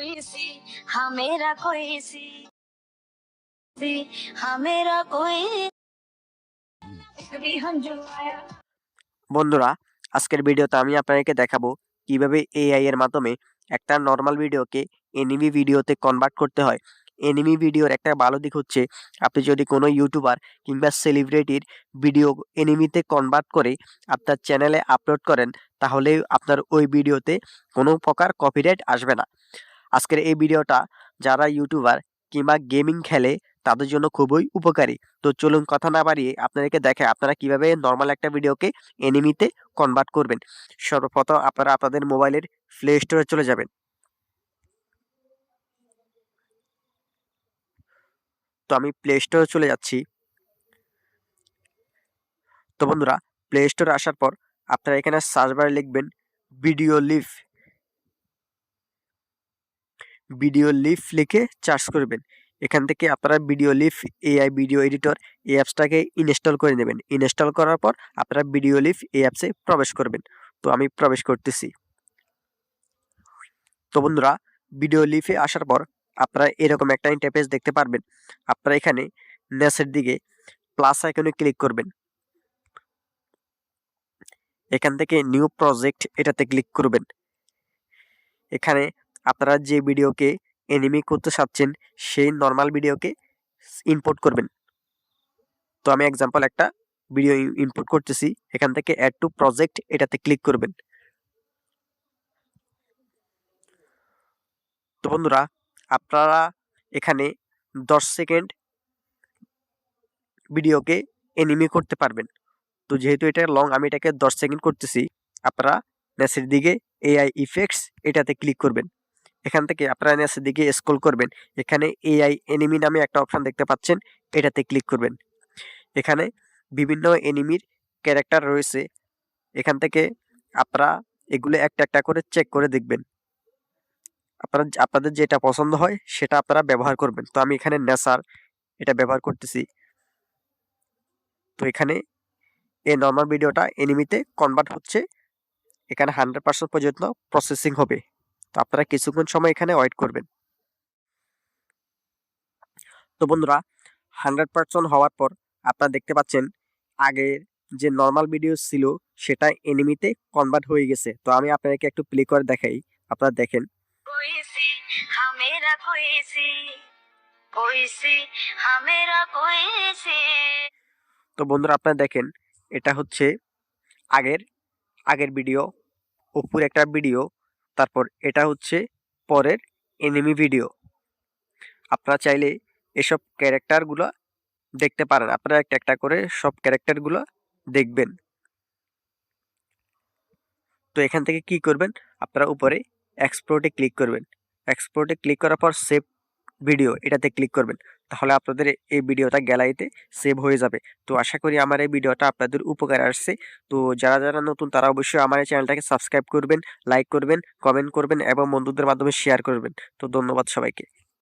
कोई सी हाँ मेरा कोई सी हाँ मेरा कोई कभी हम जो आया। বন্ধুরা, আজকের ভিডিওতে আমি আপনাদেরকে দেখাবো কিভাবে এআই এর মাধ্যমে একটা নরমাল ভিডিওকে এনিমি ভিডিওতে কনভার্ট করতে হয়। এনিমি ভিডিওর একটা ভালো দিক হচ্ছে, আপনি যদি কোনো ইউটিউবার কিংবা সেলিব্রিটির ভিডিও এনিমিতে কনভার্ট করে আপনার চ্যানেলে আপলোড করেন, তাহলে আপনার ওই ভিডিওতে কোনো প্রকার কপিরাইট আসবে না। আজকের এই ভিডিওটা যারা ইউটিউবার কিংবা গেমিং খেলে তাদের জন্য খুবই উপকারী। তো চলুন কথা না বাড়িয়ে আপনাদেরকে দেখাই আপনারা কিভাবে নরমাল একটা ভিডিওকে এনিমিতে কনভার্ট করবেন। সর্বপ্রথম আপনারা আপনাদের মোবাইলের প্লে স্টোরে চলে যাবেন। তো আমি প্লে স্টোরে চলে যাচ্ছি। তো বন্ধুরা, প্লে স্টোরে আসার পর আপনারা এখানে সার্চ বারে লিখবেন ভিডিও লিফ। ভিডিও লিফ লিখে সার্চ করবেন। এখান থেকে আপনারা video leaf AI video editor এই অ্যাপসটাকে ইনস্টল করে নেবেন। ইনস্টল করার পর আপনারা ভিডিও লিফ এই অ্যাপসে প্রবেশ করবেন। তো আমি প্রবেশ করতেছি। তো বন্ধুরা, ভিডিও লিফে আসার পর আপনারা এরকম একটা ইন্টারফেস দেখতে পারবেন। আপনারা এখানে নিচের দিকে প্লাস আইকনে ক্লিক করবেন। এখান থেকে নিউ প্রজেক্ট এটাতে ক্লিক করবেন। এখানে আপনারা যে ভিডিওকে এনিমি করতে চাচ্ছেন সেই নরমাল ভিডিওকে ইম্পোর্ট করবেন। তো আমি এক্সাম্পল একটা ভিডিও ইম্পোর্ট করতেছি। এখান থেকে অ্যাড টু প্রজেক্ট এটাতে ক্লিক করবেন। তো বন্ধুরা, আপনারা এখানে 10 সেকেন্ড ভিডিওকে এনিমি করতে পারবেন। তো যেহেতু এটা লং, আমি এটাকে 10 সেকেন্ড করতেছি। আপনারা নিচের দিকে এআই ইফেক্টস এটাতে ক্লিক করবেন। এখান থেকে আপনারা নিচের দিকে স্ক্রল করবেন। এখানে এআই এনিমি নামে একটা অপশন দেখতে পাচ্ছেন, এটাতে ক্লিক করবেন। এখানে বিভিন্ন এনিমির ক্যারেক্টার রয়েছে। এখান থেকে আপনারা এগুলো একটা একটা করে চেক করে দেখবেন। আপনাদের যেটা পছন্দ হয় সেটা আপনারা ব্যবহার করবেন। তো আমি এখানে নেসার এটা ব্যবহার করতেছি। তো এখানে এই নরমাল ভিডিওটা এনিমিতে কনভার্ট হচ্ছে। এখানে 100% পর্যন্ত প্রসেসিং হবে। তো আপনারা কিছুক্ষণ সময় এখানে ওয়েট করবেন। তো বন্ধুরা, 100% হওয়ার পর আপনারা দেখতে পাচ্ছেন আগের যে নরমাল ভিডিও ছিল সেটা এনিমিতে কনভার্ট হয়ে গেছে। তো আমি আপনাদেরকে একটু প্লে করে দেখাই, আপনারা দেখেন। कोई सी हाँ मेरा कोई सी हाँ मेरा कोई सी। তো বন্ধুরা, আপনারা দেখেন এটা হচ্ছে আগের ভিডিও, উপরে একটা ভিডিও, তারপর এটা হচ্ছে পরের এনিমি ভিডিও। আপনারা চাইলে এসব ক্যারেক্টারগুলো দেখতে পারেন। আপনারা একটা একটা করে সব ক্যারেক্টারগুলো দেখবেন। তো এখান থেকে কি করবেন, আপনারা উপরে এক্সপোর্টে ক্লিক করবেন। এক্সপোর্টে ক্লিক করার পর সেভ ভিডিও এটাতে ক্লিক করবেন। তাহলে আপনাদের এই ভিডিওটা গ্যালারিতে সেভ হয়ে যাবে। তো আশা করি আমার এই ভিডিওটা আপনাদের উপকারে আসছে। তো যারা যারা নতুন তারা অবশ্যই আমার এই চ্যানেলটাকে সাবস্ক্রাইব করবেন, লাইক করবেন, কমেন্ট করবেন এবং বন্ধুদের মাধ্যমে শেয়ার করবেন। তো ধন্যবাদ সবাইকে।